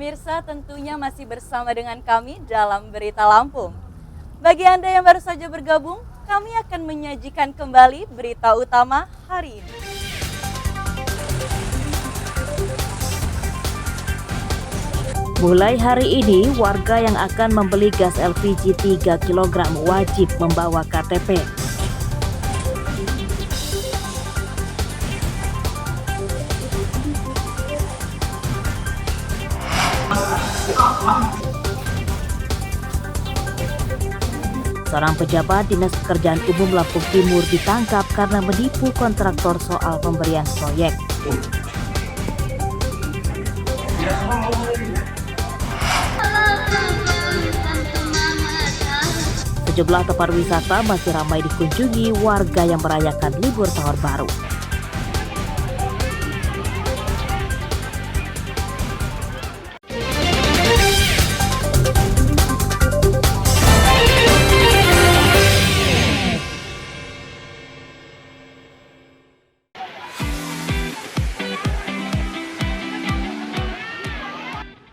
pemirsa, tentunya masih bersama dengan kami dalam Berita Lampung. Bagi Anda yang baru saja bergabung, kami akan menyajikan kembali berita utama hari ini. Mulai hari ini, warga yang akan membeli gas LPG 3 kg wajib membawa KTP. Seorang pejabat Dinas Pekerjaan Umum Lampung Timur ditangkap karena menipu kontraktor soal pemberian proyek. Sejumlah tempat wisata masih ramai dikunjungi warga yang merayakan libur tahun baru.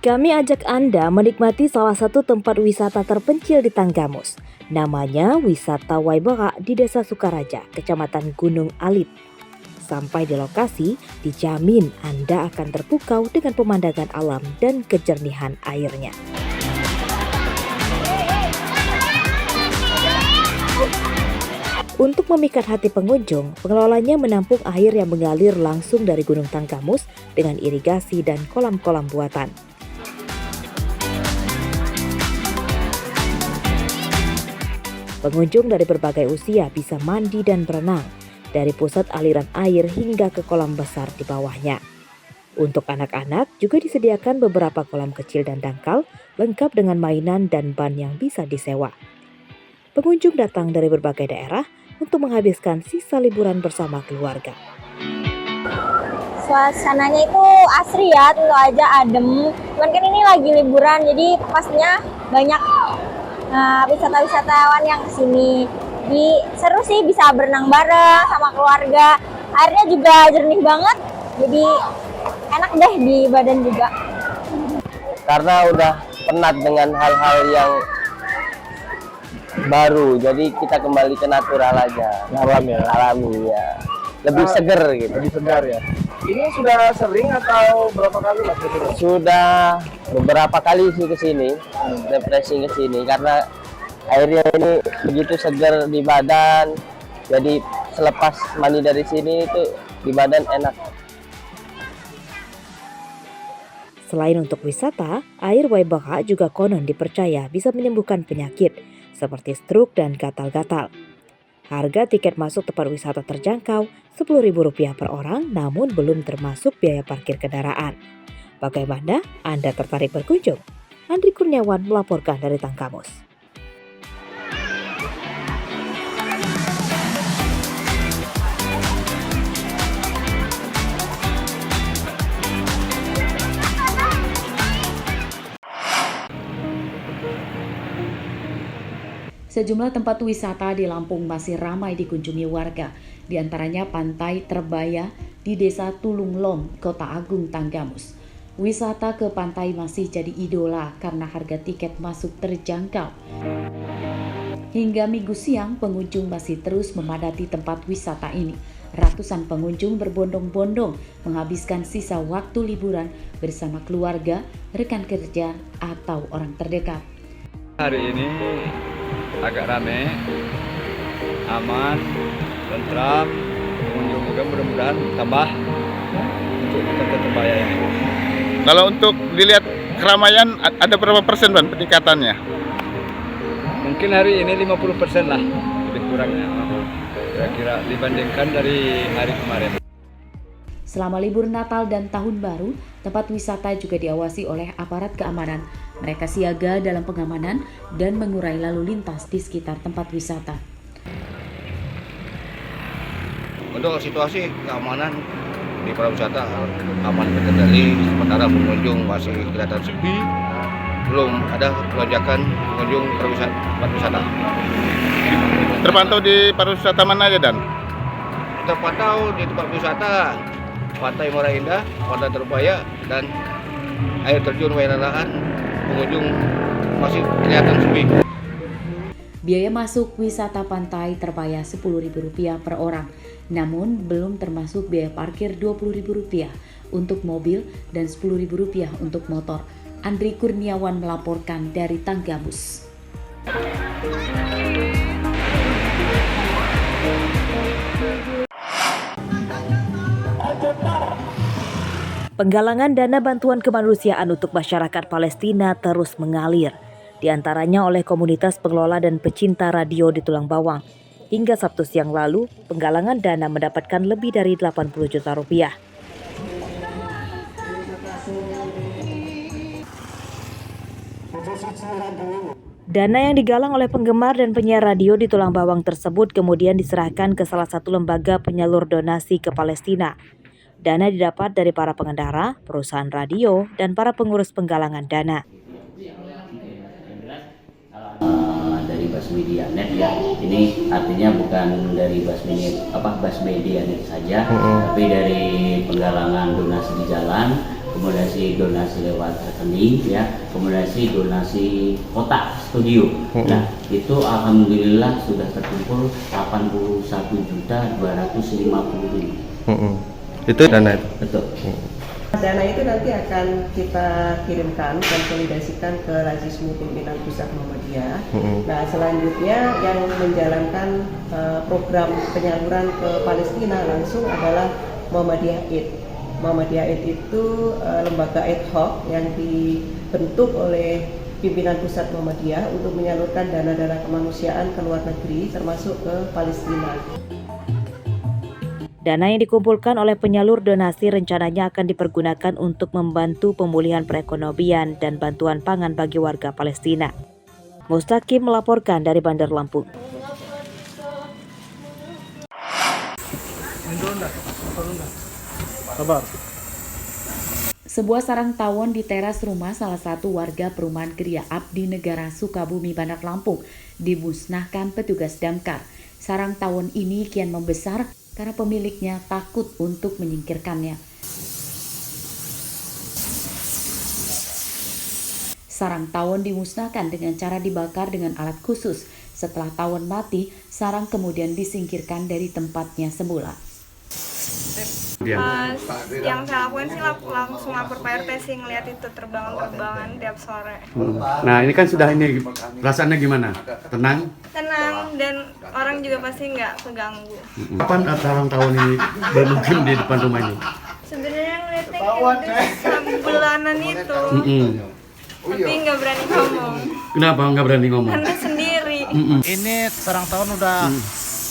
Kami ajak Anda menikmati salah satu tempat wisata terpencil di Tanggamus. Namanya Wisata Waibara di Desa Sukaraja, Kecamatan Gunung Alit. Sampai di lokasi, dijamin Anda akan terpukau dengan pemandangan alam dan kejernihan airnya. Untuk memikat hati pengunjung, pengelolanya menampung air yang mengalir langsung dari Gunung Tanggamus dengan irigasi dan kolam-kolam buatan. Pengunjung dari berbagai usia bisa mandi dan berenang, dari pusat aliran air hingga ke kolam besar di bawahnya. Untuk anak-anak juga disediakan beberapa kolam kecil dan dangkal, lengkap dengan mainan dan ban yang bisa disewa. Pengunjung datang dari berbagai daerah untuk menghabiskan sisa liburan bersama keluarga. Suasananya itu asri ya, tentu aja adem. Cuman kan ini lagi liburan, jadi pastinya banyak wisata-wisatawan yang kesini. Seru sih, bisa berenang bareng sama keluarga. Airnya juga jernih banget, jadi enak deh di badan juga. Karena udah penat dengan hal-hal yang baru, jadi kita kembali ke natural aja. Alami ya. Lebih seger gitu. Lebih segar ya. Ini sudah sering atau berapa kali Mas? Sudah beberapa kali sih ke sini, refreshing ke sini karena airnya ini begitu segar di badan. Jadi selepas mandi dari sini itu di badan enak. Selain untuk wisata, air Waibara juga konon dipercaya bisa menyembuhkan penyakit seperti stroke dan gatal-gatal. Harga tiket masuk tempat wisata terjangkau Rp10.000 per orang, namun belum termasuk biaya parkir kendaraan. Bagaimana? Anda tertarik berkunjung? Andri Kurniawan melaporkan dari Tanggamus. Sejumlah tempat wisata di Lampung masih ramai dikunjungi warga, di antaranya Pantai Terbaya di Desa Tulunglong, Kota Agung, Tanggamus. Wisata ke pantai masih jadi idola karena harga tiket masuk terjangkau. Hingga Minggu siang, pengunjung masih terus memadati tempat wisata ini. Ratusan pengunjung berbondong-bondong menghabiskan sisa waktu liburan bersama keluarga, rekan kerja, atau orang terdekat. Hari ini agak rame, aman, tentram, pengunjung juga mudah-mudahan tambah untuk Pantai Terbaya ini. Kalau untuk dilihat keramaian ada berapa persen Ban peningkatannya? Mungkin hari ini 50% lah, lebih kurangnya. Kira-kira dibandingkan dari hari kemarin. Selama libur Natal dan Tahun Baru, tempat wisata juga diawasi oleh aparat keamanan. Mereka siaga dalam pengamanan dan mengurai lalu lintas di sekitar tempat wisata. Untuk situasi keamanan di pariwisata aman terkendali, sementara pengunjung masih kelihatan sepi, belum ada lonjakan pengunjung tempat wisata. Terpantau di pariwisata mana aja Dan? Terpantau di tempat wisata Pantai Muara Indah, Pantai Terbaya, dan air terjun Wairalahan, pengunjung masih kelihatan sepi. Biaya masuk wisata pantai terbayar Rp10.000 per orang, namun belum termasuk biaya parkir Rp20.000 untuk mobil dan Rp10.000 untuk motor. Andri Kurniawan melaporkan dari Tanggamus. Penggalangan dana bantuan kemanusiaan untuk masyarakat Palestina terus mengalir, di antaranya oleh komunitas pengelola dan pecinta radio di Tulang Bawang. Hingga Sabtu siang lalu, penggalangan dana mendapatkan lebih dari Rp80 juta. Dana yang digalang oleh penggemar dan penyiar radio di Tulang Bawang tersebut kemudian diserahkan ke salah satu lembaga penyalur donasi ke Palestina. Dana didapat dari para pengendara, perusahaan radio, dan para pengurus penggalangan dana. Dari Basmedianet ya, ini artinya bukan dari Basmedianet saja, tapi dari penggalangan donasi di jalan, kemudian donasi lewat rekening ya, kemudian donasi kotak studio. Nah itu alhamdulillah sudah terkumpul 81.250.000. Itu dana itu? Betul. Dana itu nanti akan kita kirimkan, konsolidasikan ke Rajismu Pimpinan Pusat Muhammadiyah. Nah selanjutnya yang menjalankan program penyaluran ke Palestina langsung adalah Muhammadiyah Aid. Muhammadiyah Aid itu lembaga ad hoc yang dibentuk oleh Pimpinan Pusat Muhammadiyah untuk menyalurkan dana-dana kemanusiaan ke luar negeri termasuk ke Palestina. Dana yang dikumpulkan oleh penyalur donasi rencananya akan dipergunakan untuk membantu pemulihan perekonomian dan bantuan pangan bagi warga Palestina. Mustaqim melaporkan dari Bandar Lampung. Sebuah sarang tawon di teras rumah salah satu warga perumahan Gria Abdi Negara Sukabumi, Bandar Lampung dimusnahkan petugas damkar. Sarang tawon ini kian membesar karena pemiliknya takut untuk menyingkirkannya. Sarang tawon dimusnahkan dengan cara dibakar dengan alat khusus. Setelah tawon mati, sarang kemudian disingkirkan dari tempatnya semula. Yang saya lakuin sih langsung lapor Pak RT sih, ngeliat itu terbangan tiap sore. Nah ini kan sudah ini, perasaannya gimana? Tenang? Tenang, dan orang juga pasti nggak keganggu. Kapan sarang tawon ini bermukim di depan rumah ini? Sebenarnya ngeliatnya bulanan itu, tapi nggak berani ngomong. Kenapa nggak berani ngomong? Karena sendiri. Ini sarang tawon udah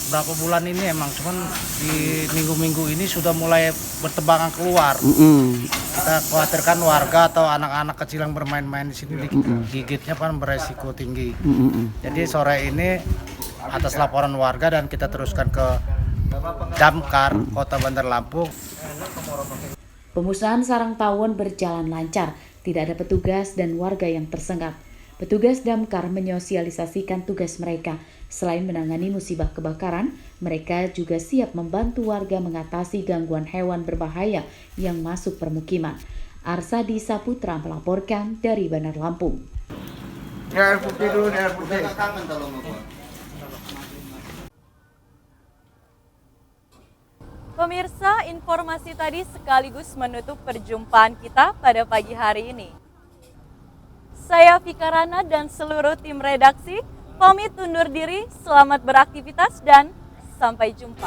berapa bulan ini emang, cuman di minggu-minggu ini sudah mulai bertebangan keluar. Kita khawatirkan warga atau anak-anak kecil yang bermain-main di sini gigitnya kan beresiko tinggi. Jadi sore ini atas laporan warga dan kita teruskan ke Damkar Kota Bandar Lampung. Pemusnahan sarang tawon berjalan lancar, tidak ada petugas dan warga yang tersengat. Petugas damkar menyosialisasikan tugas mereka. Selain menangani musibah kebakaran, mereka juga siap membantu warga mengatasi gangguan hewan berbahaya yang masuk permukiman. Arsadi Saputra melaporkan dari Bandar Lampung. Air putih dulu, air putih. Pemirsa, informasi tadi sekaligus menutup perjumpaan kita pada pagi hari ini. Saya Vika Rana dan seluruh tim redaksi pamit undur diri, selamat beraktivitas dan sampai jumpa.